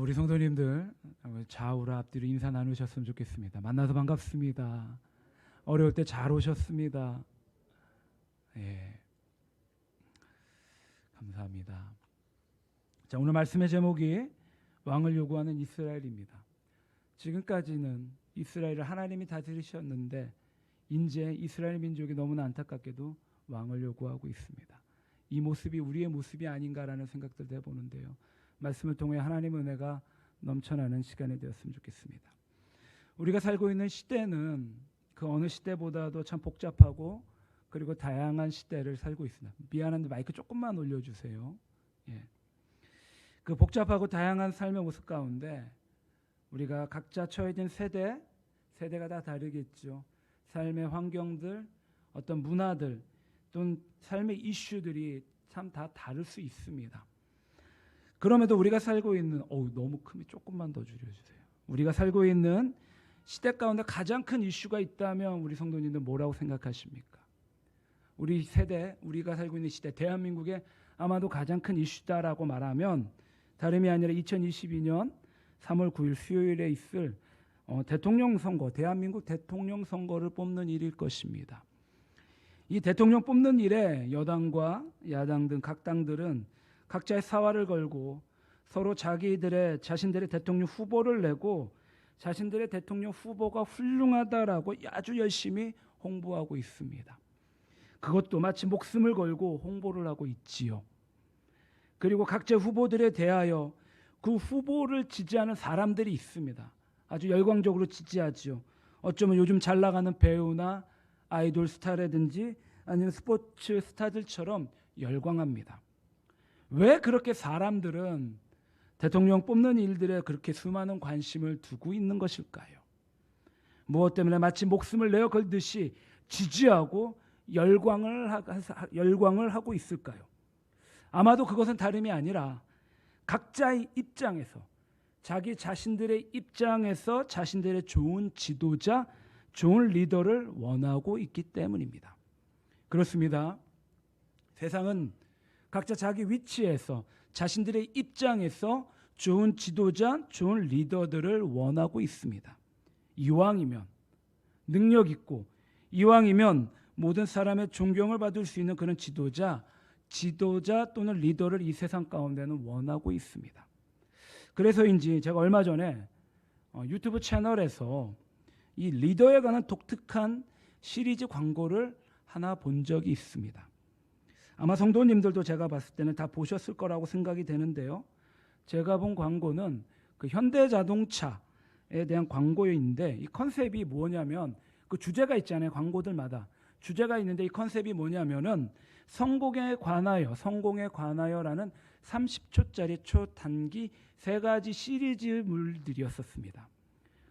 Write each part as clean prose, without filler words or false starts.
우리 성도님들 좌우로 앞뒤로 인사 나누셨으면 좋겠습니다. 만나서 반갑습니다. 어려울 때 잘 오셨습니다. 예, 감사합니다. 자, 오늘 말씀의 제목이 왕을 요구하는 이스라엘입니다. 지금까지는 이스라엘을 하나님이 다스리셨는데 이제 이스라엘 민족이 너무나 안타깝게도 왕을 요구하고 있습니다. 이 모습이 우리의 모습이 아닌가라는 생각들도 해보는데요. 말씀을 통해 하나님의 은혜가 넘쳐나는 시간이 되었으면 좋겠습니다. 우리가 살고 있는 시대는 그 어느 시대보다도 참 복잡하고 그리고 다양한 시대를 살고 있습니다. 미안한데 마이크 조금만 올려주세요. 예. 그 복잡하고 다양한 삶의 모습 가운데 우리가 각자 처해진 세대가 다 다르겠죠. 삶의 환경들, 어떤 문화들 또는 삶의 이슈들이 참 다 다를 수 있습니다. 그럼에도 우리가 살고 있는 너무 크면 조금만 더 줄여주세요. 우리가 살고 있는 시대 가운데 가장 큰 이슈가 있다면 우리 성도님들 뭐라고 생각하십니까? 우리 세대, 우리가 살고 있는 시대, 대한민국의 아마도 가장 큰 이슈다라고 말하면 다름이 아니라 2022년 3월 9일 수요일에 있을 대통령 선거, 대한민국 대통령 선거를 뽑는 일일 것입니다. 이 대통령 뽑는 일에 여당과 야당 등 각 당들은 각자의 사활을 걸고 서로 자신들의 대통령 후보를 내고 자신들의 대통령 후보가 훌륭하다라고 아주 열심히 홍보하고 있습니다. 그것도 마치 목숨을 걸고 홍보를 하고 있지요. 그리고 각자 후보들에 대하여 그 후보를 지지하는 사람들이 있습니다. 아주 열광적으로 지지하죠. 어쩌면 요즘 잘 나가는 배우나 아이돌 스타라든지 아니면 스포츠 스타들처럼 열광합니다. 왜 그렇게 사람들은 대통령 뽑는 일들에 그렇게 수많은 관심을 두고 있는 것일까요? 무엇 때문에 마치 목숨을 내어 걸듯이 지지하고 열광을 하고 있을까요? 아마도 그것은 다름이 아니라 각자의 입장에서 자기 자신들의 입장에서 자신들의 좋은 지도자, 좋은 리더를 원하고 있기 때문입니다. 그렇습니다. 세상은 각자 자기 위치에서 자신들의 입장에서 좋은 지도자, 좋은 리더들을 원하고 있습니다. 이왕이면 능력 있고 이왕이면 모든 사람의 존경을 받을 수 있는 그런 지도자 또는 리더를 이 세상 가운데는 원하고 있습니다. 그래서인지 제가 얼마 전에 유튜브 채널에서 이 리더에 관한 독특한 시리즈 광고를 하나 본 적이 있습니다. 아마 성도님들도 제가 봤을 때는 다 보셨을 거라고 생각이 되는데요. 제가 본 광고는 그 현대자동차에 대한 광고인데 이 컨셉이 뭐냐면 그 주제가 있잖아요. 광고들마다 주제가 있는데 이 컨셉이 뭐냐면은 성공에 관하여라는 30초짜리 초단기 3가지 시리즈물들이었었습니다.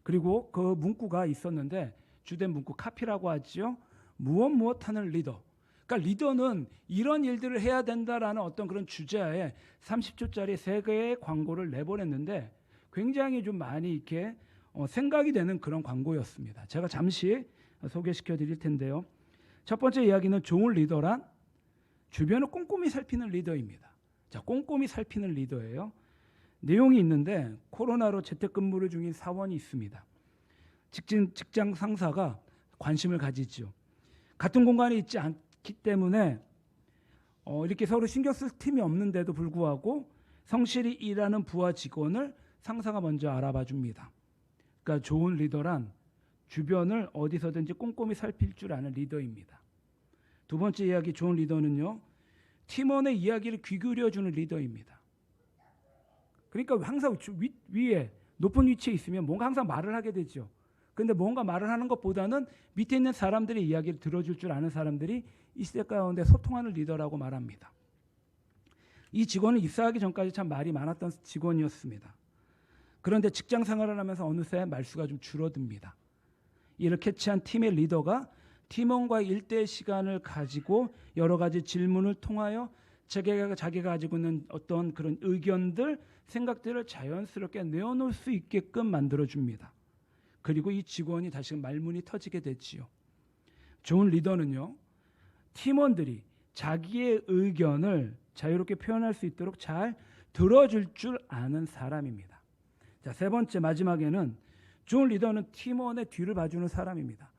그리고 그 문구가 있었는데 주된 문구 카피라고 하죠. 무엇하는 리더. 그러니까 리더는 이런 일들을 해야 된다라는 어떤 그런 주제에 30초짜리 3개의 광고를 내보냈는데 굉장히 좀 많이 이렇게 생각이 되는 그런 광고였습니다. 제가 잠시 소개시켜 드릴 텐데요. 첫 번째 이야기는 좋은 리더란 주변을 꼼꼼히 살피는 리더입니다. 자, 꼼꼼히 살피는 리더예요. 내용이 있는데 코로나로 재택근무를 중인 사원이 있습니다. 직장 상사가 관심을 가지죠. 같은 공간에 있지 않기 때문에 이렇게 서로 신경 쓸 틈이 없는데도 불구하고 성실히 일하는 부하 직원을 상사가 먼저 알아봐 줍니다. 그러니까 좋은 리더란 주변을 어디서든지 꼼꼼히 살필 줄 아는 리더입니다. 두 번째 이야기 좋은 리더는요. 팀원의 이야기를 귀 기울여주는 리더입니다. 그러니까 항상 위에 높은 위치에 있으면 뭔가 항상 말을 하게 되죠. 그런데 뭔가 말을 하는 것보다는 밑에 있는 사람들의 이야기를 들어줄 줄 아는 사람들이 이 시대 가운데 소통하는 리더라고 말합니다. 이 직원은 입사하기 전까지 참 말이 많았던 직원이었습니다. 그런데 직장 생활을 하면서 어느새 말수가 좀 줄어듭니다. 이를 캐치한 팀의 리더가 팀원과의 일대의 시간을 가지고 여러 가지 질문을 통하여 자기가 가지고 있는 어떤 그런 의견들, 생각들을 자연스럽게 내어놓을 수 있게끔 만들어줍니다. 그리고 이 직원이 다시금 말문이 터지게 됐지요. 좋은 리더는요. 팀원들이 자기의 의견을 자유롭게 표현할 수 있도록 잘 들어줄 줄 아는 사람입니다. 자, 세 번째 마지막에는 좋은 리더는 팀원의 뒤를 봐주는 사람입니다.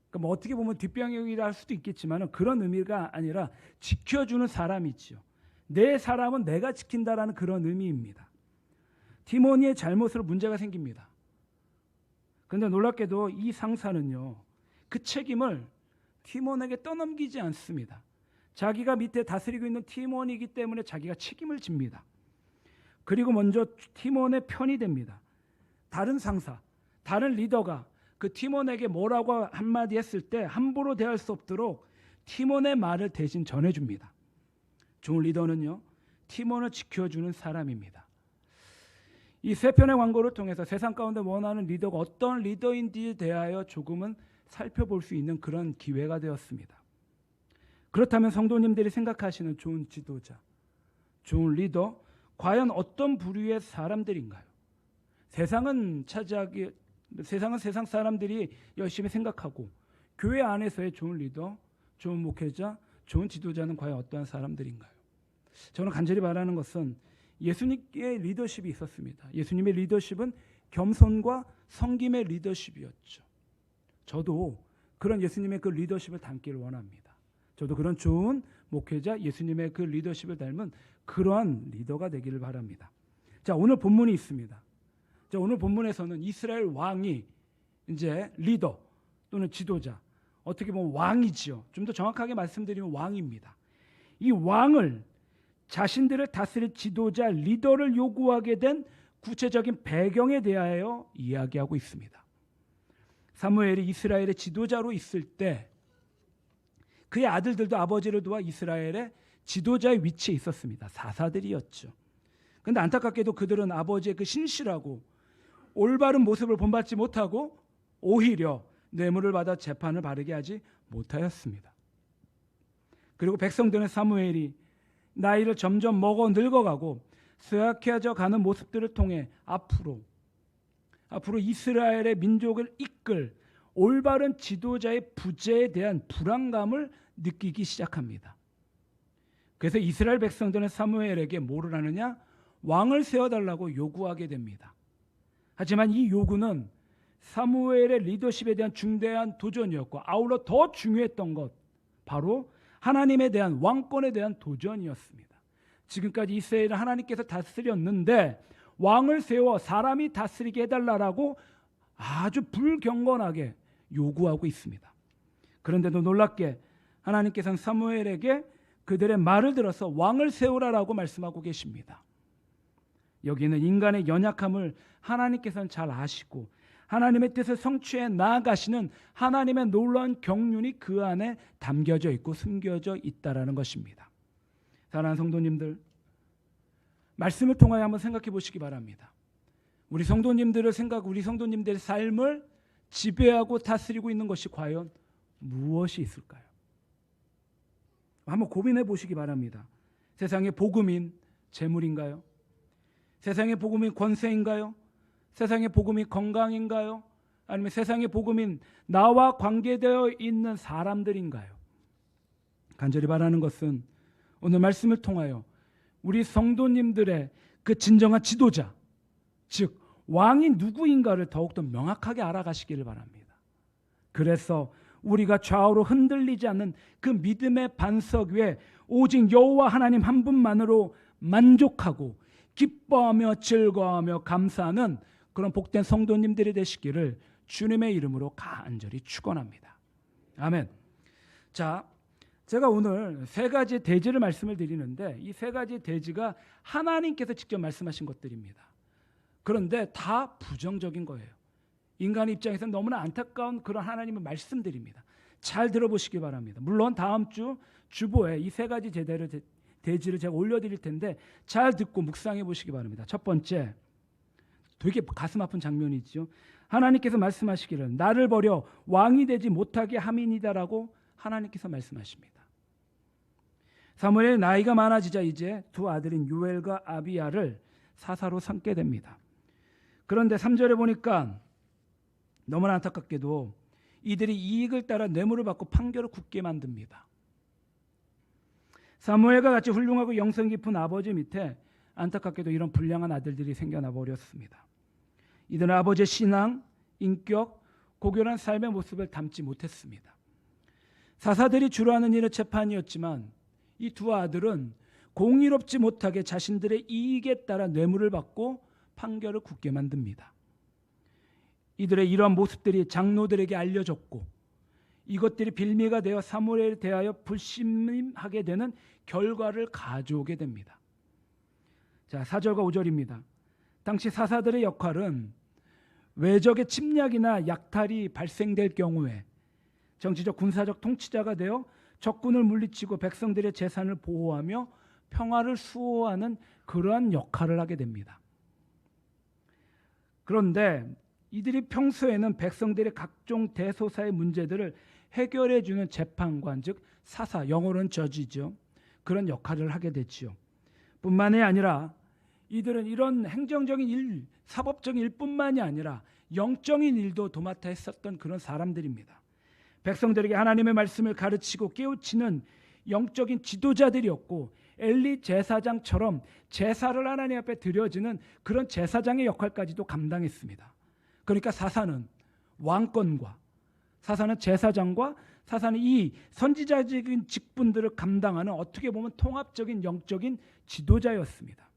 그러니까 뭐 어떻게 보면 뒷병역이라 할 수도 있겠지만 그런 의미가 아니라 지켜주는 사람이죠. 내 사람은 내가 지킨다라는 그런 의미입니다. 팀원의 잘못으로 문제가 생깁니다. 그런데 놀랍게도 이 상사는요, 그 책임을 팀원에게 떠넘기지 않습니다. 자기가 밑에 다스리고 있는 팀원이기 때문에 자기가 책임을 집니다. 그리고 먼저 팀원의 편이 됩니다. 다른 상사, 다른 리더가 그 팀원에게 뭐라고 한마디 했을 때 함부로 대할 수 없도록 팀원의 말을 대신 전해줍니다. 좋은 리더는요, 팀원을 지켜주는 사람입니다. 이 세 편의 광고를 통해서 세상 가운데 원하는 리더가 어떤 리더인지에 대하여 조금은 살펴볼 수 있는 그런 기회가 되었습니다. 그렇다면 성도님들이 생각하시는 좋은 지도자, 좋은 리더, 과연 어떤 부류의 사람들인가요? 세상은 세상 사람들이 열심히 생각하고 교회 안에서의 좋은 리더, 좋은 목회자, 좋은 지도자는 과연 어떠한 사람들인가요? 저는 간절히 바라는 것은 예수님의 리더십이 있었습니다. 예수님의 리더십은 겸손과 섬김의 리더십이었죠. 저도 그런 예수님의 그 리더십을 닮기를 원합니다. 저도 그런 좋은 목회자, 예수님의 그 리더십을 닮은 그러한 리더가 되기를 바랍니다. 자, 오늘 본문이 있습니다. 자, 오늘 본문에서는 이스라엘 왕이 이제 리더 또는 지도자, 어떻게 보면 왕이지요. 좀 더 정확하게 말씀드리면 왕입니다. 이 왕을 자신들을 다스릴 지도자, 리더를 요구하게 된 구체적인 배경에 대하여 이야기하고 있습니다. 사무엘이 이스라엘의 지도자로 있을 때 그의 아들들도 아버지를 도와 이스라엘의 지도자의 위치에 있었습니다. 사사들이었죠. 그런데 안타깝게도 그들은 아버지의 그 신실하고 올바른 모습을 본받지 못하고 오히려 뇌물을 받아 재판을 바르게 하지 못하였습니다. 그리고 백성들은 사무엘이 나이를 점점 먹어 늙어가고 쇠약해져 가는 모습들을 통해 앞으로 이스라엘의 민족을 이끌 올바른 지도자의 부재에 대한 불안감을 느끼기 시작합니다. 그래서 이스라엘 백성들은 사무엘에게 뭐를 하느냐? 왕을 세워달라고 요구하게 됩니다. 하지만 이 요구는 사무엘의 리더십에 대한 중대한 도전이었고 아울러 더 중요했던 것, 바로 하나님에 대한 왕권에 대한 도전이었습니다. 지금까지 이스라엘은 하나님께서 다스렸는데 왕을 세워 사람이 다스리게 해달라고 아주 불경건하게 요구하고 있습니다. 그런데도 놀랍게 하나님께서는 사무엘에게 그들의 말을 들어서 왕을 세우라라고 말씀하고 계십니다. 여기는 인간의 연약함을 하나님께서는 잘 아시고 하나님의 뜻을 성취해 나아가시는 하나님의 놀라운 경륜이 그 안에 담겨져 있고 숨겨져 있다라는 것입니다. 사랑하는 성도님들, 말씀을 통하여 한번 생각해 보시기 바랍니다. 우리 성도님들의 삶을 지배하고 다스리고 있는 것이 과연 무엇이 있을까요? 한번 고민해 보시기 바랍니다. 세상의 복음인 재물인가요? 세상의 복음인 권세인가요? 세상의 복음인 건강인가요? 아니면 세상의 복음인 나와 관계되어 있는 사람들인가요? 간절히 바라는 것은 오늘 말씀을 통하여 우리 성도님들의 그 진정한 지도자, 즉 왕이 누구인가를 더욱더 명확하게 알아가시기를 바랍니다. 그래서 우리가 좌우로 흔들리지 않는 그 믿음의 반석 위에 오직 여호와 하나님 한 분만으로 만족하고 기뻐하며 즐거워하며 감사하는 그런 복된 성도님들이 되시기를 주님의 이름으로 간절히 축원합니다. 아멘. 자, 제가 오늘 세 가지 대지를 말씀을 드리는데 이 세 가지 대지가 하나님께서 직접 말씀하신 것들입니다. 그런데 다 부정적인 거예요. 인간의 입장에서는 너무나 안타까운 그런 하나님의 말씀들입니다. 잘 들어보시기 바랍니다. 물론 다음 주 주보에 이 세 가지 대지를 제가 올려드릴 텐데 잘 듣고 묵상해 보시기 바랍니다. 첫 번째, 되게 가슴 아픈 장면이죠. 하나님께서 말씀하시기를 나를 버려 왕이 되지 못하게 함이니다라고 하나님께서 말씀하십니다. 사무엘의 나이가 많아지자 이제 두 아들인 요엘과 아비야를 사사로 삼게 됩니다. 그런데 3절에 보니까 너무나 안타깝게도 이들이 이익을 따라 뇌물을 받고 판결을 굳게 만듭니다. 사무엘과 같이 훌륭하고 영성 깊은 아버지 밑에 안타깝게도 이런 불량한 아들들이 생겨나 버렸습니다. 이들은 아버지의 신앙, 인격, 고결한 삶의 모습을 담지 못했습니다. 사사들이 주로 하는 일은 재판이었지만 이 두 아들은 공의롭지 못하게 자신들의 이익에 따라 뇌물을 받고 판결을 굳게 만듭니다. 이들의 이러한 모습들이 장로들에게 알려졌고 이것들이 빌미가 되어 사무엘에 대하여 불신하게 되는 결과를 가져오게 됩니다. 자, 4절과 5절입니다. 당시 사사들의 역할은 외적의 침략이나 약탈이 발생될 경우에 정치적 군사적 통치자가 되어 적군을 물리치고 백성들의 재산을 보호하며 평화를 수호하는 그러한 역할을 하게 됩니다. 그런데 이들이 평소에는 백성들의 각종 대소사의 문제들을 해결해 주는 재판관, 즉 사사, 영어로는 저지죠. 그런 역할을 하게 됐지요. 뿐만이 아니라 이들은 이런 행정적인 일, 사법적인 일뿐만이 아니라 영적인 일도 도맡아 했었던 그런 사람들입니다. 백성들에게 하나님의 말씀을 가르치고 깨우치는 영적인 지도자들이었고 엘리 제사장처럼 제사를 하나님 앞에 드려지는 그런 제사장의 역할까지도 감당했습니다. 그러니까 사사는 왕권과 사사는 제사장과 사사는 이 선지자적인 직분들을 감당하는 어떻게 보면 통합적인 영적인 지도자였습니다.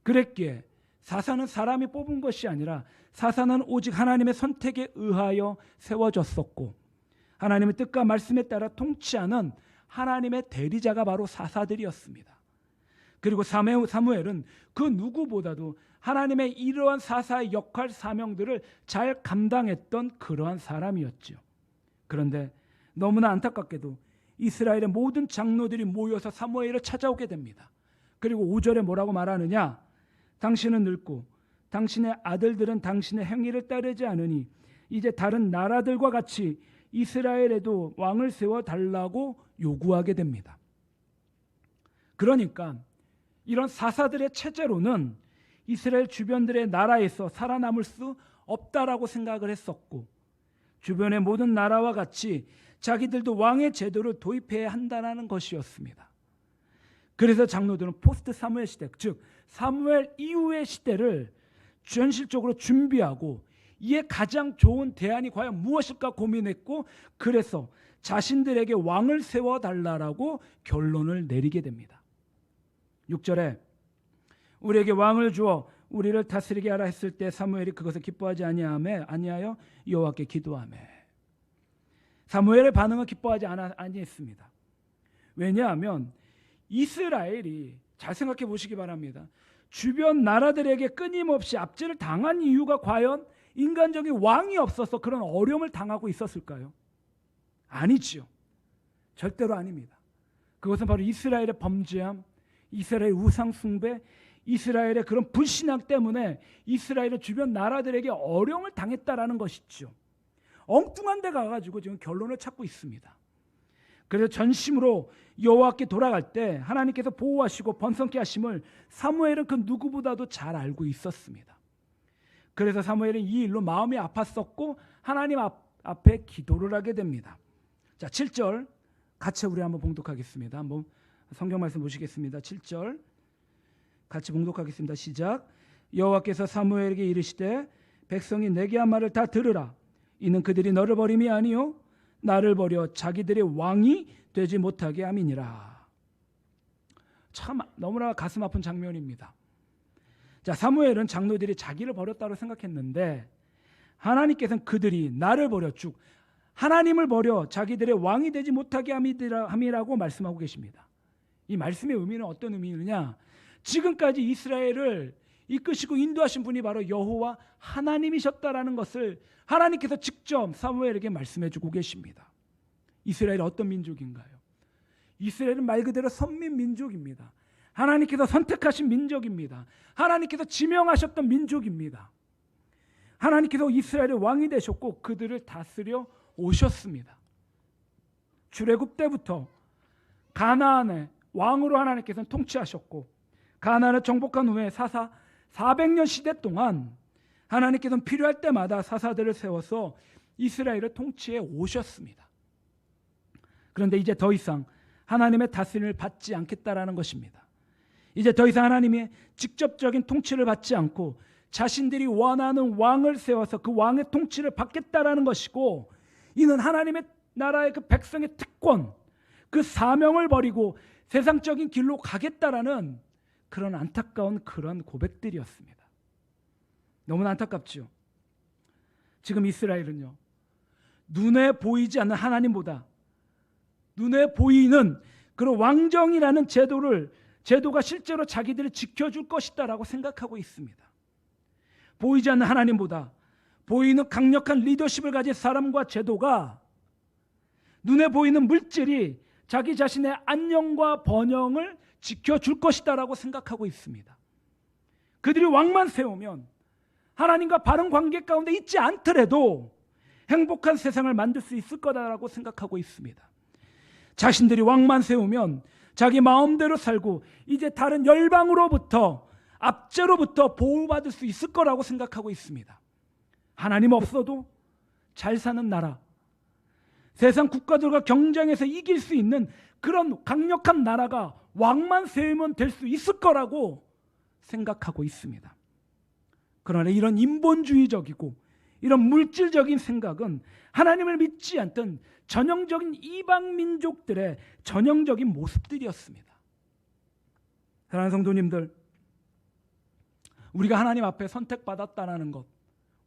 그랬기에 사사는 사람이 뽑은 것이 아니라 사사는 오직 하나님의 선택에 의하여 세워졌었고 하나님의 뜻과 말씀에 따라 통치하는 하나님의 대리자가 바로 사사들이었습니다. 그리고 사무엘은 그 누구보다도 하나님의 이러한 사사의 역할 사명들을 잘 감당했던 그러한 사람이었죠. 그런데 너무나 안타깝게도 이스라엘의 모든 장로들이 모여서 사무엘을 찾아오게 됩니다. 그리고 5절에 뭐라고 말하느냐? 당신은 늙고 당신의 아들들은 당신의 행위를 따르지 않으니 이제 다른 나라들과 같이 이스라엘에도 왕을 세워달라고 요구하게 됩니다. 그러니까 이런 사사들의 체제로는 이스라엘 주변들의 나라에서 살아남을 수 없다라고 생각을 했었고 주변의 모든 나라와 같이 자기들도 왕의 제도를 도입해야 한다는 것이었습니다. 그래서 장로들은 포스트 사무엘 시대, 즉 사무엘 이후의 시대를 현실적으로 준비하고 이에 가장 좋은 대안이 과연 무엇일까 고민했고 그래서 자신들에게 왕을 세워달라고 결론을 내리게 됩니다. 6절에 우리에게 왕을 주어 우리를 다스리게 하라 했을 때 사무엘이 그것을 기뻐하지 아니하여 여호와께 기도하며 사무엘의 반응은 기뻐하지 아니했습니다. 왜냐하면 이스라엘이 잘 생각해 보시기 바랍니다. 주변 나라들에게 끊임없이 압제를 당한 이유가 과연 인간적인 왕이 없어서 그런 어려움을 당하고 있었을까요? 아니지요. 절대로 아닙니다. 그것은 바로 이스라엘의 범죄함, 이스라엘의 우상 숭배, 이스라엘의 그런 불신앙 때문에 이스라엘의 주변 나라들에게 어려움을 당했다라는 것이죠. 엉뚱한 데 가가지고 지금 결론을 찾고 있습니다. 그래서 전심으로 여호와께 돌아갈 때 하나님께서 보호하시고 번성케 하심을 사무엘은 그 누구보다도 잘 알고 있었습니다. 그래서 사무엘은 이 일로 마음이 아팠었고 하나님 앞에 기도를 하게 됩니다. 자, 7절 같이 우리 한번 봉독하겠습니다. 한번 성경 말씀 보시겠습니다. 7절 같이 봉독하겠습니다. 시작. 여호와께서 사무엘에게 이르시되 백성이 내게 한 말을 다 들으라. 이는 그들이 너를 버림이 아니요 나를 버려 자기들의 왕이 되지 못하게 함이니라. 참 너무나 가슴 아픈 장면입니다. 자, 사무엘은 장로들이 자기를 버렸다고 생각했는데 하나님께서는 그들이 나를 버려 쭉 하나님을 버려 자기들의 왕이 되지 못하게 함이라고 말씀하고 계십니다. 이 말씀의 의미는 어떤 의미느냐? 지금까지 이스라엘을 이끄시고 인도하신 분이 바로 여호와 하나님이셨다라는 것을 하나님께서 직접 사무엘에게 말씀해주고 계십니다. 이스라엘이 어떤 민족인가요? 이스라엘은 말 그대로 선민 민족입니다. 하나님께서 선택하신 민족입니다. 하나님께서 지명하셨던 민족입니다. 하나님께서 이스라엘의 왕이 되셨고 그들을 다스려 오셨습니다. 출애굽 때부터 가나안의 왕으로 하나님께서는 통치하셨고 가나안을 정복한 후에 사사 400년 시대 동안 하나님께서는 필요할 때마다 사사들을 세워서 이스라엘을 통치해 오셨습니다. 그런데 이제 더 이상 하나님의 다스림을 받지 않겠다라는 것입니다. 이제 더 이상 하나님의 직접적인 통치를 받지 않고 자신들이 원하는 왕을 세워서 그 왕의 통치를 받겠다라는 것이고, 이는 하나님의 나라의 그 백성의 특권, 그 사명을 버리고 세상적인 길로 가겠다라는 그런 안타까운 그런 고백들이었습니다. 너무나 안타깝죠. 지금 이스라엘은요, 눈에 보이지 않는 하나님보다 눈에 보이는 그런 왕정이라는 제도가 실제로 자기들을 지켜줄 것이다라고 생각하고 있습니다. 보이지 않는 하나님보다 보이는 강력한 리더십을 가진 사람과 제도가, 눈에 보이는 물질이 자기 자신의 안녕과 번영을 지켜줄 것이다라고 생각하고 있습니다. 그들이 왕만 세우면 하나님과 바른 관계 가운데 있지 않더라도 행복한 세상을 만들 수 있을 거다라고 생각하고 있습니다. 자신들이 왕만 세우면 자기 마음대로 살고 이제 다른 열방으로부터, 압제로부터 보호받을 수 있을 거라고 생각하고 있습니다. 하나님 없어도 잘 사는 나라, 세상 국가들과 경쟁해서 이길 수 있는 그런 강력한 나라가 왕만 세우면 될 수 있을 거라고 생각하고 있습니다. 그러나 이런 인본주의적이고 이런 물질적인 생각은 하나님을 믿지 않던 전형적인 이방 민족들의 전형적인 모습들이었습니다. 사랑하는 성도님들, 우리가 하나님 앞에 선택받았다는 것,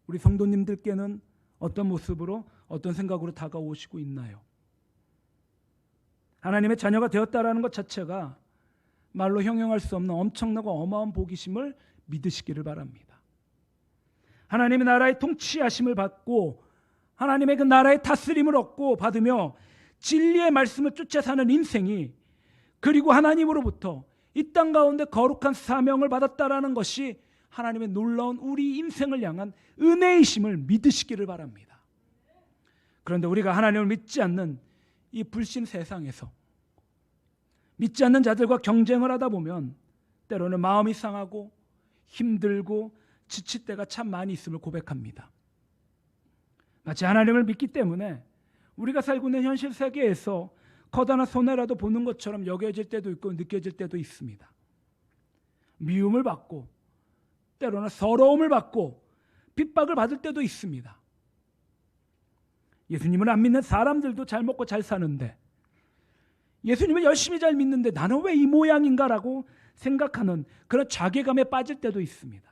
우리 성도님들께는 어떤 모습으로, 어떤 생각으로 다가오시고 있나요? 하나님의 자녀가 되었다는 것 자체가 말로 형용할 수 없는 엄청나고 어마어마한 복이심을 믿으시기를 바랍니다. 하나님의 나라의 통치하심을 받고 하나님의 그 나라의 다스림을 얻고 받으며 진리의 말씀을 쫓아 사는 인생이, 그리고 하나님으로부터 이 땅 가운데 거룩한 사명을 받았다라는 것이 하나님의 놀라운 우리 인생을 향한 은혜이심을 믿으시기를 바랍니다. 그런데 우리가 하나님을 믿지 않는 이 불신 세상에서 믿지 않는 자들과 경쟁을 하다 보면 때로는 마음이 상하고 힘들고 지칠 때가 참 많이 있음을 고백합니다. 마치 하나님을 믿기 때문에 우리가 살고 있는 현실 세계에서 커다란 손해라도 보는 것처럼 여겨질 때도 있고 느껴질 때도 있습니다. 미움을 받고 때로는 서러움을 받고 핍박을 받을 때도 있습니다. 예수님을 안 믿는 사람들도 잘 먹고 잘 사는데, 예수님을 열심히 잘 믿는데 나는 왜 이 모양인가라고 생각하는 그런 자괴감에 빠질 때도 있습니다.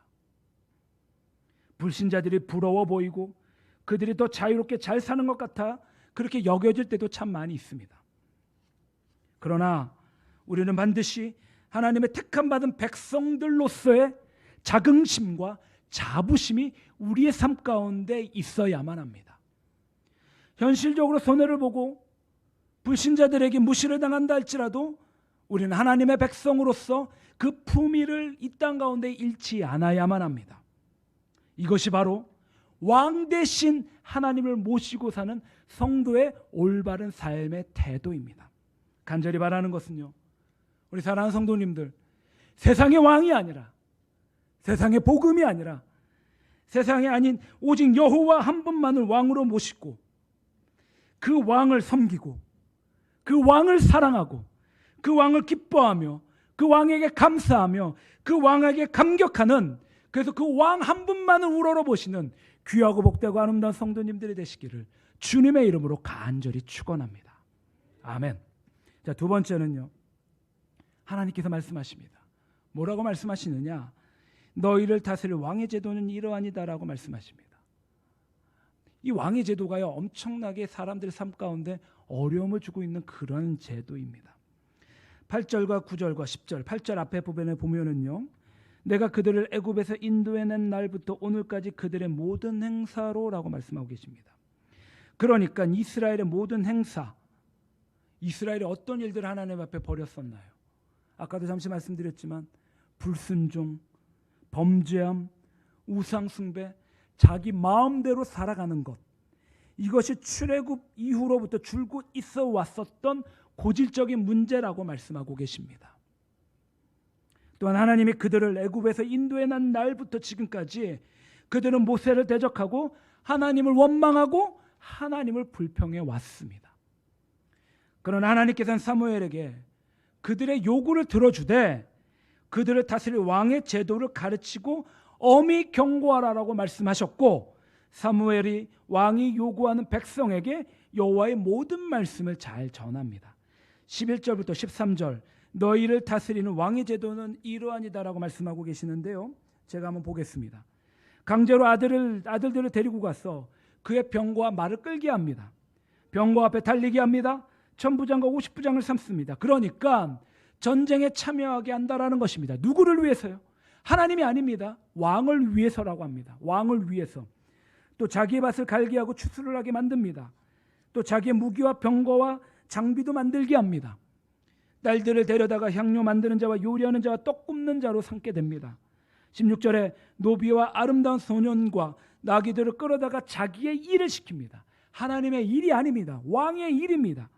불신자들이 부러워 보이고 그들이 더 자유롭게 잘 사는 것 같아 그렇게 여겨질 때도 참 많이 있습니다. 그러나 우리는 반드시 하나님의 택함 받은 백성들로서의 자긍심과 자부심이 우리의 삶 가운데 있어야만 합니다. 현실적으로 손해를 보고 불신자들에게 무시를 당한다 할지라도 우리는 하나님의 백성으로서 그 품위를 이 땅 가운데 잃지 않아야만 합니다. 이것이 바로 왕 대신 하나님을 모시고 사는 성도의 올바른 삶의 태도입니다. 간절히 바라는 것은요, 우리 사랑하는 성도님들, 세상의 왕이 아니라, 세상의 복음이 아니라, 세상이 아닌 오직 여호와 한 분만을 왕으로 모시고 그 왕을 섬기고 그 왕을 사랑하고 그 왕을 기뻐하며 그 왕에게 감사하며 그 왕에게 감격하는, 그래서 그 왕 한 분만을 우러러 보시는 귀하고 복되고 아름다운 성도님들이 되시기를 주님의 이름으로 간절히 축원합니다. 아멘. 자, 두 번째는요, 하나님께서 말씀하십니다. 뭐라고 말씀하시느냐? 너희를 다스릴 왕의 제도는 이러하니다라고 말씀하십니다. 이 왕의 제도가요, 엄청나게 사람들의 삶 가운데 어려움을 주고 있는 그런 제도입니다. 8절과 9절과 10절, 8절 앞에 부분에 보면은요, 내가 그들을 애굽에서 인도해낸 날부터 오늘까지 그들의 모든 행사로라고 말씀하고 계십니다. 그러니까 이스라엘의 모든 행사, 이스라엘이 어떤 일들을 하나님 앞에 벌였었나요? 아까도 잠시 말씀드렸지만 불순종, 범죄함, 우상숭배, 자기 마음대로 살아가는 것, 이것이 출애굽 이후로부터 줄곧 있어 왔었던 고질적인 문제라고 말씀하고 계십니다. 또한 하나님이 그들을 애굽에서 인도해낸 날부터 지금까지 그들은 모세를 대적하고 하나님을 원망하고 하나님을 불평해 왔습니다. 그러나 하나님께서는 사무엘에게 그들의 요구를 들어주되 그들을 다스릴 왕의 제도를 가르치고 엄히 경고하라라고 말씀하셨고, 사무엘이 왕이 요구하는 백성에게 여호와의 모든 말씀을 잘 전합니다. 11절부터 13절, 너희를 다스리는 왕의 제도는 이러하니다라고 말씀하고 계시는데요, 제가 한번 보겠습니다. 강제로 아들들을 데리고 가서 그의 병거와 말을 끌게 합니다. 병거 앞에 달리게 합니다. 1000부장과 50부장을 삼습니다. 그러니까 전쟁에 참여하게 한다라는 것입니다. 누구를 위해서요? 하나님이 아닙니다. 왕을 위해서라고 합니다. 왕을 위해서. 또 자기의 밭을 갈게 하고 추수를 하게 만듭니다. 또 자기의 무기와 병거와 장비도 만들게 합니다. 딸들을 데려다가 향료 만드는 자와 요리하는 자와 떡 굽는 자로 삼게 됩니다. 16절에 노비와 아름다운 소년과 나귀들을 끌어다가 자기의 일을 시킵니다. 하나님의 일이 아닙니다. 왕의 일입니다.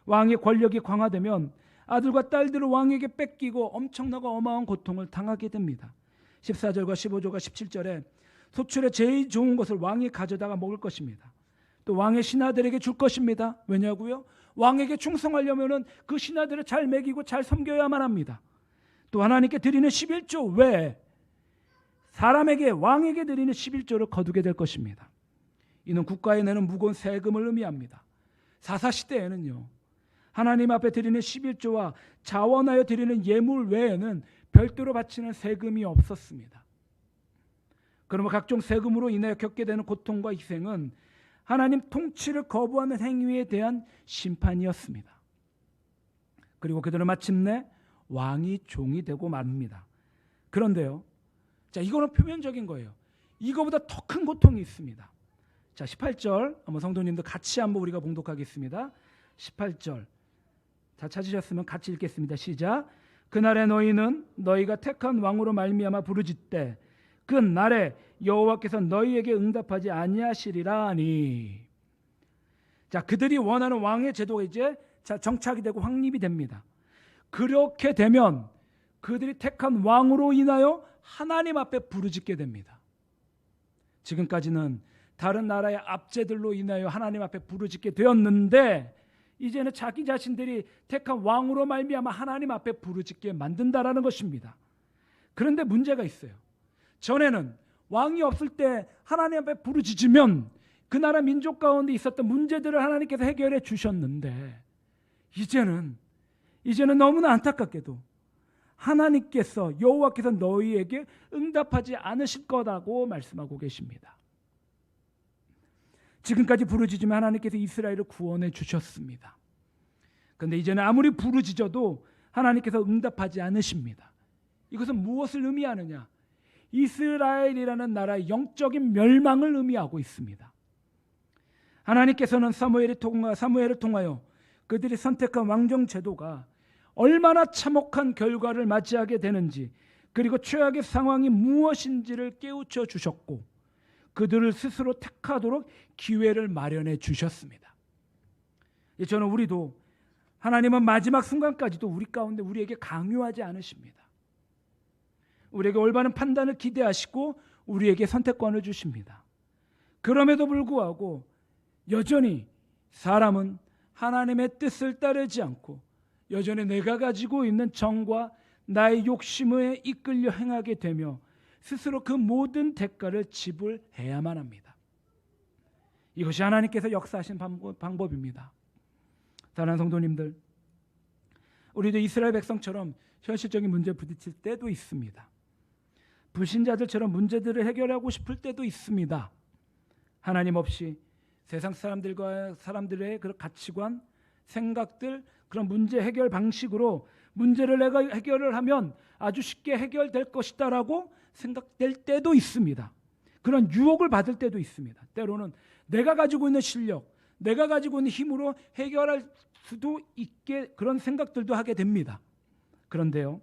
왕의 권력이 강화되면 아들과 딸들을 왕에게 뺏기고 엄청나고 어마어마한 고통을 당하게 됩니다. 14절과 15절과 17절에 소출의 제일 좋은 것을 왕이 가져다가 먹을 것입니다. 또 왕의 신하들에게 줄 것입니다. 왜냐고요? 왕에게 충성하려면 그 신하들을 잘 먹이고 잘 섬겨야만 합니다. 또 하나님께 드리는 11조 외에 사람에게, 왕에게 드리는 11조를 거두게 될 것입니다. 이는 국가에 내는 무거운 세금을 의미합니다. 사사시대에는요, 하나님 앞에 드리는 11조와 자원하여 드리는 예물 외에는 별도로 바치는 세금이 없었습니다. 그러면 각종 세금으로 인하여 겪게 되는 고통과 희생은 하나님 통치를 거부하는 행위에 대한 심판이었습니다. 그리고 그들은 마침내 왕이 종이 되고 맙니다. 그런데요, 자, 이거는 표면적인 거예요. 이거보다 더 큰 고통이 있습니다. 자, 18절 한번 성도님들 같이 한번 우리가 봉독하겠습니다. 18절 다 찾으셨으면 같이 읽겠습니다. 시작. 그날에 너희는 너희가 택한 왕으로 말미암아 부르짖되 그 날에 여호와께서 너희에게 응답하지 아니하시리라 하니. 자, 그들이 원하는 왕의 제도가 이제 정착이 되고 확립이 됩니다. 그렇게 되면 그들이 택한 왕으로 인하여 하나님 앞에 부르짖게 됩니다. 지금까지는 다른 나라의 압제들로 인하여 하나님 앞에 부르짖게 되었는데, 이제는 자기 자신들이 택한 왕으로 말미암아 하나님 앞에 부르짖게 만든다라는 것입니다. 그런데 문제가 있어요. 전에는 왕이 없을 때 하나님 앞에 부르짖으면 그 나라 민족 가운데 있었던 문제들을 하나님께서 해결해 주셨는데, 이제는 너무나 안타깝게도 하나님께서, 여호와께서 너희에게 응답하지 않으실 거라고 말씀하고 계십니다. 지금까지 부르짖으면 하나님께서 이스라엘을 구원해 주셨습니다. 그런데 이제는 아무리 부르짖어도 하나님께서 응답하지 않으십니다. 이것은 무엇을 의미하느냐? 이스라엘이라는 나라의 영적인 멸망을 의미하고 있습니다. 하나님께서는 사무엘을 통하여 그들이 선택한 왕정 제도가 얼마나 참혹한 결과를 맞이하게 되는지, 그리고 최악의 상황이 무엇인지를 깨우쳐 주셨고 그들을 스스로 택하도록 기회를 마련해 주셨습니다. 저는 우리도 하나님은 마지막 순간까지도 우리 가운데 우리에게 강요하지 않으십니다. 우리에게 올바른 판단을 기대하시고 우리에게 선택권을 주십니다. 그럼에도 불구하고 여전히 사람은 하나님의 뜻을 따르지 않고 여전히 내가 가지고 있는 정과 나의 욕심에 이끌려 행하게 되며 스스로 그 모든 대가를 지불해야만 합니다. 이것이 하나님께서 역사하신 방법입니다. 사랑하는 성도님들, 우리도 이스라엘 백성처럼 현실적인 문제에 부딪힐 때도 있습니다. 불신자들처럼 문제들을 해결하고 싶을 때도 있습니다. 하나님 없이 세상 사람들의 그런 가치관, 생각들, 그런 문제 해결 방식으로 문제를 내가 해결을 하면 아주 쉽게 해결될 것이다라고 생각될 때도 있습니다. 그런 유혹을 받을 때도 있습니다. 때로는 내가 가지고 있는 실력, 내가 가지고 있는 힘으로 해결할 수도 있게 그런 생각들도 하게 됩니다. 그런데요,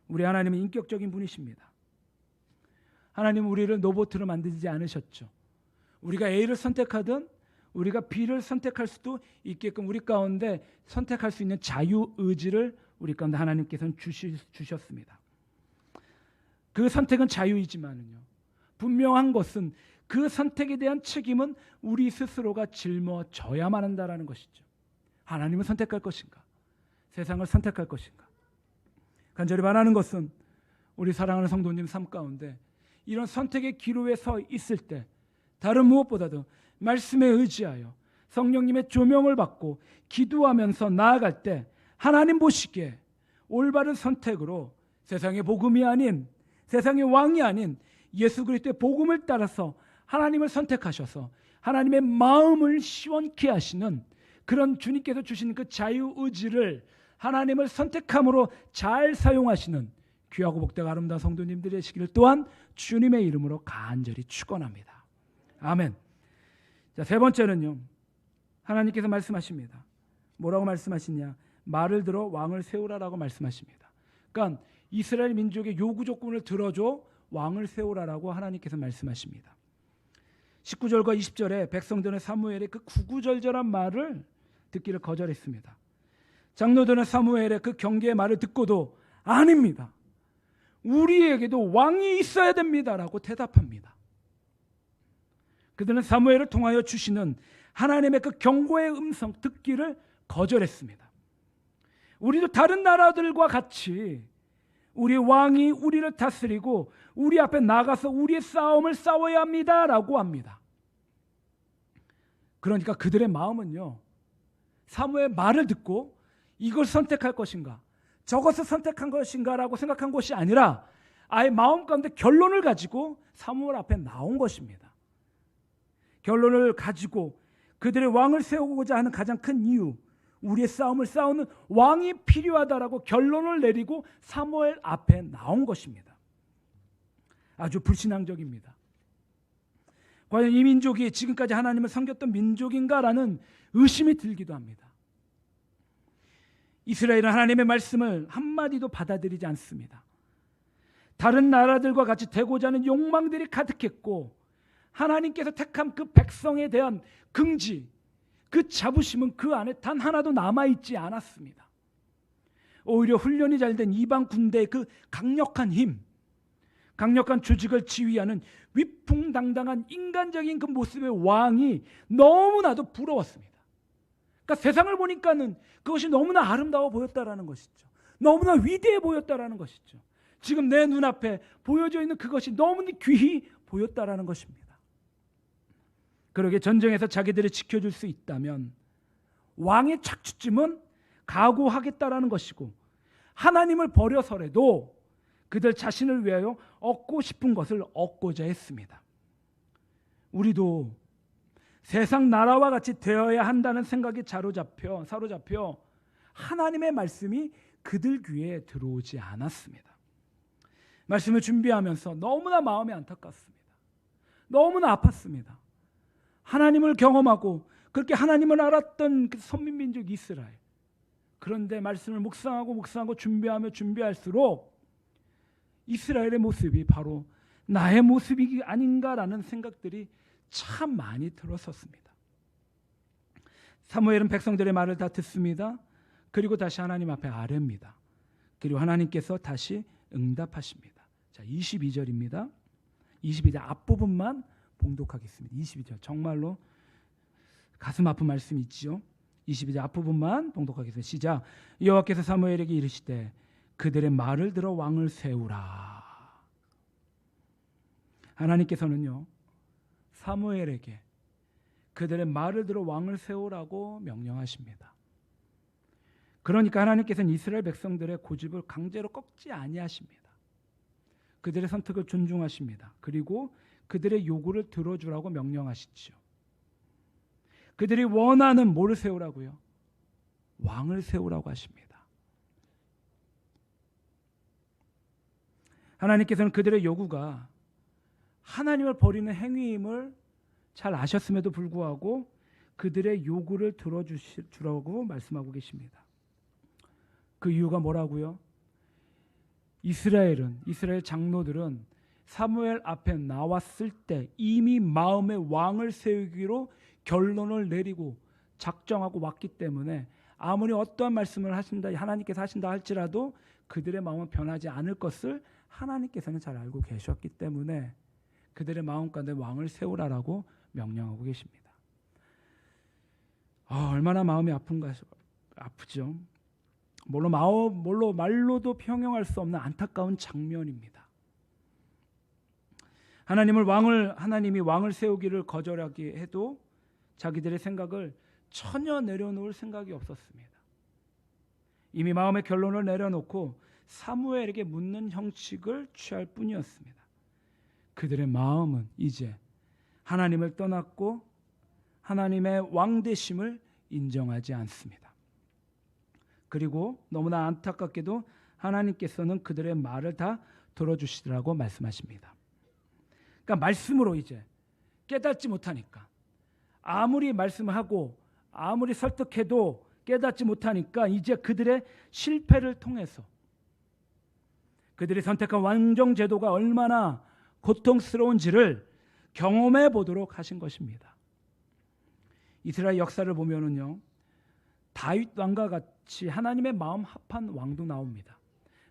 우리 하나님은 인격적인 분이십니다. 하나님은 우리를 로봇으로 만들지 않으셨죠. 우리가 A를 선택하든 우리가 B를 선택할 수도 있게끔 우리 가운데 선택할 수 있는 자유의지를 우리 가운데 하나님께서는 주셨습니다. 그 선택은 자유이지만요, 분명한 것은 그 선택에 대한 책임은 우리 스스로가 짊어져야만 한다는 것이죠. 하나님을 선택할 것인가, 세상을 선택할 것인가. 간절히 바라는 것은 우리 사랑하는 성도님 삶 가운데 이런 선택의 기로에 서 있을 때 다른 무엇보다도 말씀에 의지하여 성령님의 조명을 받고 기도하면서 나아갈 때 하나님 보시기에 올바른 선택으로 세상의 복음이 아닌, 세상의 왕이 아닌 예수 그리스도의 복음을 따라서 하나님을 선택하셔서 하나님의 마음을 시원케 하시는 그런 주님께서 주신 그 자유의지를 하나님을 선택함으로 잘 사용하시는 귀하고 복되고 아름다운 성도님들의 되시기를 또한 주님의 이름으로 간절히 축원합니다. 아멘. 자, 세 번째는요, 하나님께서 말씀하십니다. 뭐라고 말씀하시냐? 말을 들어 왕을 세우라라고 말씀하십니다. 그러니까 이스라엘 민족의 요구 조건을 들어줘 왕을 세우라라고 하나님께서 말씀하십니다. 19절과 20절에 백성들은 사무엘의 그 구구절절한 말을 듣기를 거절했습니다. 장로들은 사무엘의 그 경계의 말을 듣고도 아닙니다, 우리에게도 왕이 있어야 됩니다라고 대답합니다. 그들은 사무엘을 통하여 주시는 하나님의 그 경고의 음성 듣기를 거절했습니다. 우리도 다른 나라들과 같이 우리 왕이 우리를 다스리고 우리 앞에 나가서 우리의 싸움을 싸워야 합니다라고 합니다. 그러니까 그들의 마음은요, 사무엘 말을 듣고 이걸 선택할 것인가 저것을 선택한 것인가라고 생각한 것이 아니라 아예 마음 가운데 결론을 가지고 사무엘 앞에 나온 것입니다. 결론을 가지고 그들의 왕을 세우고자 하는 가장 큰 이유, 우리의 싸움을 싸우는 왕이 필요하다라고 결론을 내리고 사무엘 앞에 나온 것입니다. 아주 불신앙적입니다. 과연 이 민족이 지금까지 하나님을 섬겼던 민족인가라는 의심이 들기도 합니다. 이스라엘은 하나님의 말씀을 한마디도 받아들이지 않습니다. 다른 나라들과 같이 되고자 하는 욕망들이 가득했고 하나님께서 택한 그 백성에 대한 긍지, 그 자부심은 그 안에 단 하나도 남아있지 않았습니다. 오히려 훈련이 잘 된 이방 군대의 그 강력한 힘, 강력한 조직을 지휘하는 위풍당당한 인간적인 그 모습의 왕이 너무나도 부러웠습니다. 그러니까 세상을 보니까는 그것이 너무나 아름다워 보였다라는 것이죠. 너무나 위대해 보였다라는 것이죠. 지금 내 눈앞에 보여져 있는 그것이 너무나 귀히 보였다라는 것입니다. 그러게 전쟁에서 자기들을 지켜줄 수 있다면 왕의 착취쯤은 각오하겠다라는 것이고 하나님을 버려서라도 그들 자신을 위하여 얻고 싶은 것을 얻고자 했습니다. 우리도 세상 나라와 같이 되어야 한다는 생각에 사로잡혀 하나님의 말씀이 그들 귀에 들어오지 않았습니다. 말씀을 준비하면서 너무나 마음이 안타깝습니다. 너무나 아팠습니다. 하나님을 경험하고 그렇게 하나님을 알았던 그 선민민족 이스라엘, 그런데 말씀을 묵상하고 준비할수록 이스라엘의 모습이 바로 나의 모습이 아닌가라는 생각들이 참 많이 들었었습니다. 사무엘은 백성들의 말을 다 듣습니다. 그리고 다시 하나님 앞에 아뢰입니다. 그리고 하나님께서 다시 응답하십니다. 자, 22절입니다. 22절 앞부분만 봉독하겠습니다. 22절 정말로 가슴 아픈 말씀이 있죠. 22절 앞부분만 봉독하겠습니다. 시작. 여호와께서 사무엘에게 이르시되 그들의 말을 들어 왕을 세우라. 하나님께서는요, 사무엘에게 그들의 말을 들어 왕을 세우라고 명령하십니다. 그러니까 하나님께서는 이스라엘 백성들의 고집을 강제로 꺾지 아니하십니다. 그들의 선택을 존중하십니다. 그리고 그들의 요구를 들어주라고 명령하시죠. 그들이 원하는 뭐를 세우라고요? 왕을 세우라고 하십니다. 하나님께서는 그들의 요구가 하나님을 버리는 행위임을 잘 아셨음에도 불구하고 그들의 요구를 들어주라고 말씀하고 계십니다. 그 이유가 뭐라고요? 이스라엘 장로들은 사무엘 앞에 나왔을 때 이미 마음에 왕을 세우기로 결론을 내리고 작정하고 왔기 때문에 아무리 어떠한 말씀을 하나님께서 하신다 할지라도 그들의 마음은 변하지 않을 것을 하나님께서는 잘 알고 계셨기 때문에 그들의 마음 가운데 왕을 세우라라고 명령하고 계십니다. 얼마나 마음이 아프죠. 말로도 형용할 수 없는 안타까운 장면입니다. 하나님이 왕을 세우기를 거절하게 해도 자기들의 생각을 전혀 내려놓을 생각이 없었습니다. 이미 마음의 결론을 내려놓고 사무엘에게 묻는 형식을 취할 뿐이었습니다. 그들의 마음은 이제 하나님을 떠났고 하나님의 왕되심을 인정하지 않습니다. 그리고 너무나 안타깝게도 하나님께서는 그들의 말을 다 들어주시더라고 말씀하십니다. 그러니까 말씀으로 이제 깨닫지 못하니까, 아무리 말씀을 하고 아무리 설득해도 깨닫지 못하니까 이제 그들의 실패를 통해서 그들이 선택한 왕정 제도가 얼마나 고통스러운지를 경험해 보도록 하신 것입니다. 이스라엘 역사를 보면은요, 다윗 왕과 같이 하나님의 마음 합한 왕도 나옵니다.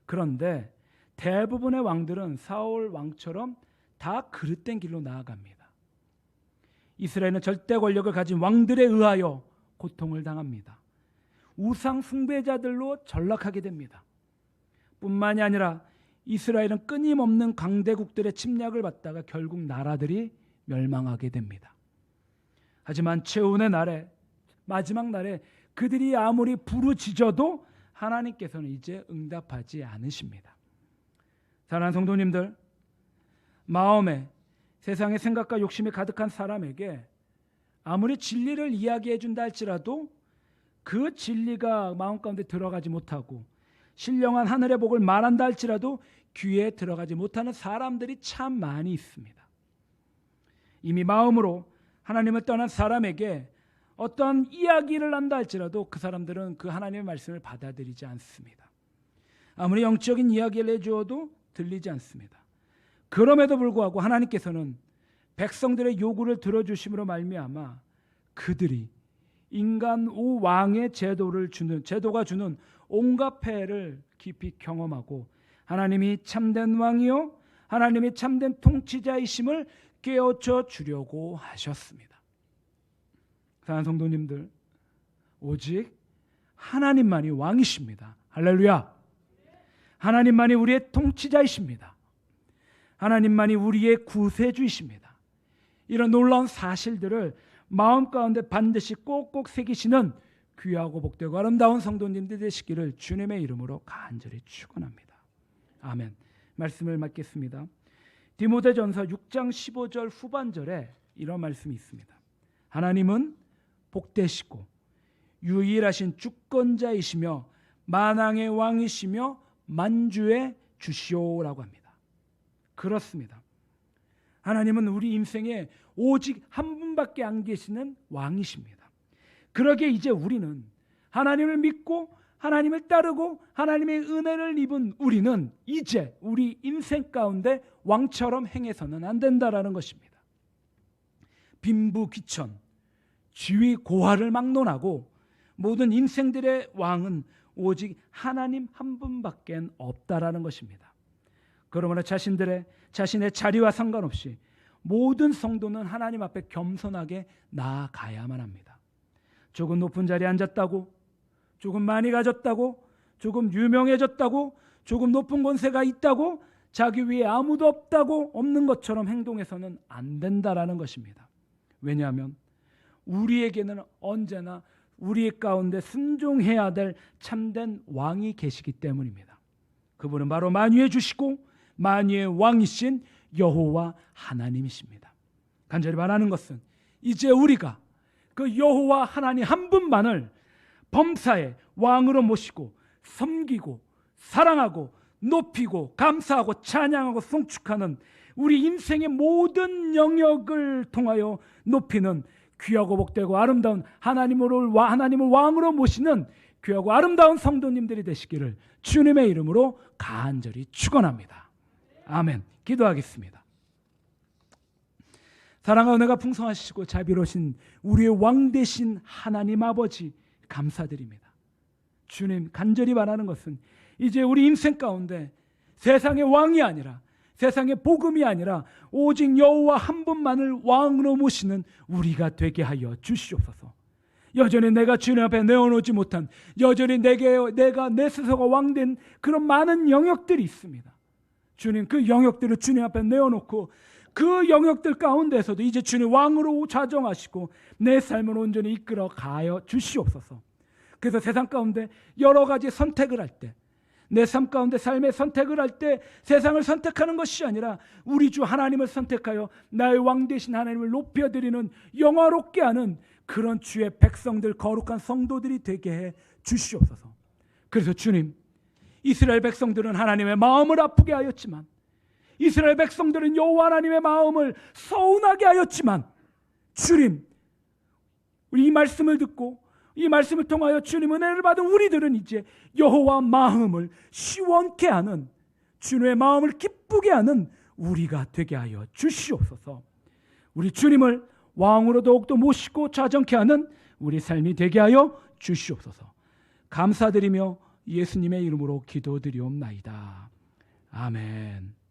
그런데 대부분의 왕들은 사울 왕처럼 다 그릇된 길로 나아갑니다. 이스라엘은 절대 권력을 가진 왕들에 의하여 고통을 당합니다. 우상 숭배자들로 전락하게 됩니다. 뿐만이 아니라 이스라엘은 끊임없는 강대국들의 침략을 받다가 결국 나라들이 멸망하게 됩니다. 하지만 최후의 날에, 마지막 날에 그들이 아무리 부르짖어도 하나님께서는 이제 응답하지 않으십니다. 사랑하는 성도님들, 마음에 세상의 생각과 욕심이 가득한 사람에게 아무리 진리를 이야기해 준다 할지라도 그 진리가 마음 가운데 들어가지 못하고 신령한 하늘의 복을 말한다 할지라도 귀에 들어가지 못하는 사람들이 참 많이 있습니다. 이미 마음으로 하나님을 떠난 사람에게 어떤 이야기를 한다 할지라도 그 사람들은 그 하나님의 말씀을 받아들이지 않습니다. 아무리 영적인 이야기를 해주어도 들리지 않습니다. 그럼에도 불구하고 하나님께서는 백성들의 요구를 들어주심으로 말미암아 그들이 인간 왕의 제도가 주는 온갖 폐해를 깊이 경험하고 하나님이 참된 왕이요 하나님이 참된 통치자이심을 깨우쳐 주려고 하셨습니다. 사랑하는 성도님들, 오직 하나님만이 왕이십니다. 할렐루야. 하나님만이 우리의 통치자이십니다. 하나님만이 우리의 구세주이십니다. 이런 놀라운 사실들을 마음 가운데 반드시 꼭꼭 새기시는 귀하고 복되고 아름다운 성도님들 되시기를 주님의 이름으로 간절히 축원합니다. 아멘. 말씀을 맡겠습니다. 디모데전서 6장 15절 후반절에 이런 말씀이 있습니다. 하나님은 복되시고 유일하신 주권자이시며 만왕의 왕이시며 만주의 주시오라고 합니다. 그렇습니다. 하나님은 우리 인생에 오직 한 분밖에 안 계시는 왕이십니다. 그러기에 이제 우리는 하나님을 믿고 하나님을 따르고 하나님의 은혜를 입은 우리는 이제 우리 인생 가운데 왕처럼 행해서는 안 된다라는 것입니다. 빈부귀천, 지위 고하를 막론하고 모든 인생들의 왕은 오직 하나님 한 분밖에 없다라는 것입니다. 그러므로 자신의 자리와 상관없이 모든 성도는 하나님 앞에 겸손하게 나아가야만 합니다. 조금 높은 자리에 앉았다고, 조금 많이 가졌다고, 조금 유명해졌다고, 조금 높은 권세가 있다고, 자기 위에 아무도 없는 것처럼 행동해서는 안 된다라는 것입니다. 왜냐하면 우리에게는 언제나 우리 가운데 순종해야 될 참된 왕이 계시기 때문입니다. 그분은 바로 만유의 주시고 만유의 왕이신 여호와 하나님이십니다. 간절히 바라는 것은 이제 우리가 그 여호와 하나님 한 분만을 범사의 왕으로 모시고 섬기고 사랑하고 높이고 감사하고 찬양하고 송축하는 우리 인생의 모든 영역을 통하여 높이는 귀하고 복되고 아름다운 하나님을 왕으로 모시는 귀하고 아름다운 성도님들이 되시기를 주님의 이름으로 간절히 축원합니다. 아멘. 기도하겠습니다. 사랑과 은혜가 풍성하시고 자비로우신 우리의 왕 되신 하나님 아버지 감사드립니다. 주님, 간절히 바라는 것은 이제 우리 인생 가운데 세상의 왕이 아니라 세상의 복음이 아니라 오직 여호와 한 분만을 왕으로 모시는 우리가 되게 하여 주시옵소서. 여전히 내가 주님 앞에 내어놓지 못한, 여전히 내가 내 스스로가 왕된 그런 많은 영역들이 있습니다. 주님, 그 영역들을 주님 앞에 내어놓고 그 영역들 가운데서도 이제 주님 왕으로 좌정하시고 내 삶을 온전히 이끌어 가여 주시옵소서. 그래서 세상 가운데 여러 가지 선택을 할 때, 내 삶 가운데 삶의 선택을 할 때 세상을 선택하는 것이 아니라 우리 주 하나님을 선택하여 나의 왕 되신 하나님을 높여드리는, 영화롭게 하는 그런 주의 백성들, 거룩한 성도들이 되게 해 주시옵소서. 그래서 주님, 이스라엘 백성들은 하나님의 마음을 아프게 하였지만, 이스라엘 백성들은 여호와 하나님의 마음을 서운하게 하였지만, 주님, 우리 이 말씀을 듣고 이 말씀을 통하여 주님 은혜를 받은 우리들은 이제 여호와 마음을 시원케 하는, 주님의 마음을 기쁘게 하는 우리가 되게 하여 주시옵소서. 우리 주님을 왕으로 더욱더 모시고 좌정케 하는 우리 삶이 되게 하여 주시옵소서. 감사드리며 예수님의 이름으로 기도드리옵나이다. 아멘.